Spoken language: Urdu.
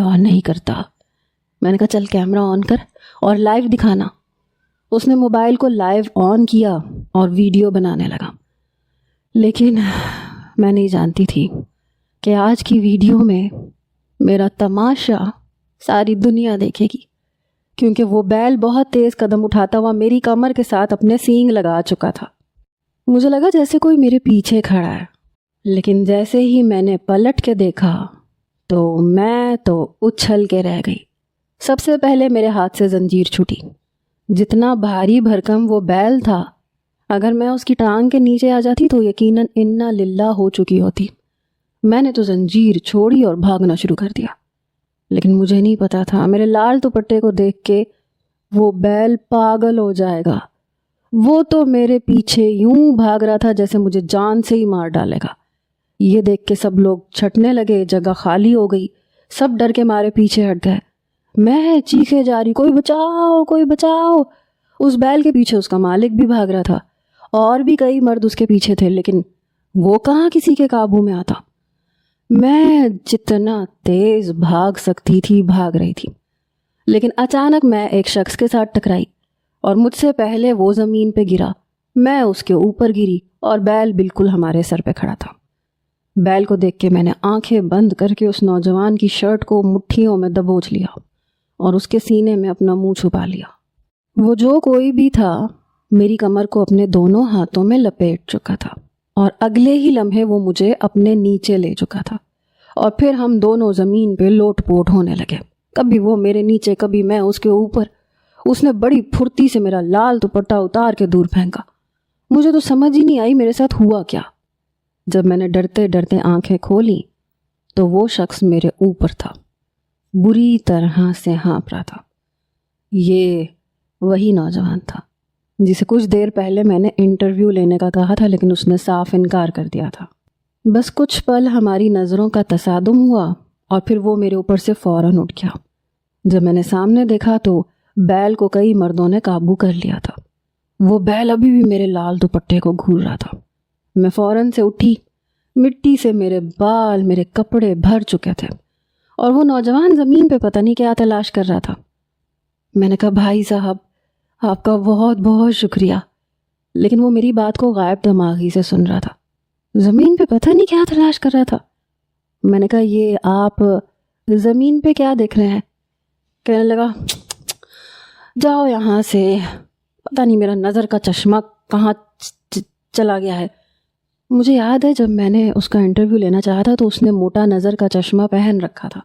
آن نہیں کرتا۔ میں نے کہا چل کیمرہ آن کر اور لائیو دکھانا۔ اس نے موبائل کو لائیو آن کیا اور ویڈیو بنانے لگا، لیکن میں نہیں جانتی تھی کہ آج کی ویڈیو میں میرا تماشا ساری دنیا دیکھے گی، کیونکہ وہ بیل بہت تیز قدم اٹھاتا ہوا میری کمر کے ساتھ اپنے سینگ لگا چکا تھا۔ مجھے لگا جیسے کوئی میرے پیچھے کھڑا ہے، لیکن جیسے ہی میں نے پلٹ کے دیکھا تو میں اچھل کے رہ گئی۔ سب سے پہلے میرے ہاتھ سے زنجیر چھوٹی۔ جتنا بھاری بھرکم وہ بیل تھا، اگر میں اس کی ٹانگ کے نیچے آ جاتی تو یقیناً انا للہ ہو چکی ہوتی۔ میں نے تو زنجیر چھوڑی اور بھاگنا شروع کر دیا، لیکن مجھے نہیں پتا تھا میرے لال دوپٹے کو دیکھ کے وہ بیل پاگل ہو جائے گا۔ وہ تو میرے پیچھے یوں بھاگ رہا تھا جیسے مجھے جان سے ہی مار ڈالے گا۔ یہ دیکھ کے سب لوگ چھٹنے لگے، جگہ خالی ہو گئی، سب ڈر کے مارے پیچھے ہٹ گئے۔ میں چیخے جا رہی، کوئی بچاؤ کوئی بچاؤ۔ اس بیل کے پیچھے اس کا مالک بھی بھاگ رہا تھا، اور بھی کئی مرد اس کے پیچھے تھے، لیکن وہ کہاں کسی کے قابو میں آتا۔ میں جتنا تیز بھاگ سکتی تھی بھاگ رہی تھی، لیکن اچانک میں ایک شخص کے ساتھ ٹکرائی اور مجھ سے پہلے وہ زمین پہ گرا۔ میں اس کے اوپر گری اور بیل بالکل ہمارے سر پہ کھڑا تھا۔ بیل کو دیکھ کے میں نے آنکھیں بند کر کے اس نوجوان کی شرٹ کو مٹھیوں میں دبوچ لیا اور اس کے سینے میں اپنا منہ چھپا لیا۔ وہ جو کوئی بھی تھا میری کمر کو اپنے دونوں ہاتھوں میں لپیٹ چکا تھا، اور اگلے ہی لمحے وہ مجھے اپنے نیچے لے چکا تھا، اور پھر ہم دونوں زمین پہ لوٹ پوٹ ہونے لگے، کبھی وہ میرے نیچے کبھی میں اس کے اوپر۔ اس نے بڑی پھرتی سے میرا لال دوپٹہ اتار کے دور پھینکا۔ مجھے تو سمجھ ہی نہیں آئی میرے ساتھ ہوا کیا۔ جب میں نے ڈرتے ڈرتے آنکھیں کھولی تو وہ شخص میرے اوپر تھا، بری طرح سے ہانپ رہا تھا۔ یہ وہی نوجوان تھا جسے کچھ دیر پہلے میں نے انٹرویو لینے کا کہا تھا، لیکن اس نے صاف انکار کر دیا تھا۔ بس کچھ پل ہماری نظروں کا تصادم ہوا اور پھر وہ میرے اوپر سے فوراً اٹھ گیا۔ جب میں نے سامنے دیکھا تو بیل کو کئی مردوں نے قابو کر لیا تھا۔ وہ بیل ابھی بھی میرے لال دوپٹے کو گھور رہا تھا۔ میں فوراً سے اٹھی، مٹی سے میرے بال میرے کپڑے بھر چکے تھے، اور وہ نوجوان زمین پہ پتہ نہیں کیا تلاش کر رہا تھا۔ میں نے کہا بھائی صاحب آپ کا بہت بہت شکریہ، لیکن وہ میری بات کو غائب دماغی سے سن رہا تھا۔ زمین پہ پتہ نہیں کیا تلاش کر رہا تھا۔ میں نے کہا یہ آپ زمین پہ کیا دیکھ رہے ہیں؟ کہنے لگا جاؤ یہاں سے، پتہ نہیں میرا نظر کا چشمہ کہاں چلا گیا ہے۔ مجھے یاد ہے جب میں نے اس کا انٹرویو لینا چاہا تھا تو اس نے موٹا نظر کا چشمہ پہن رکھا تھا۔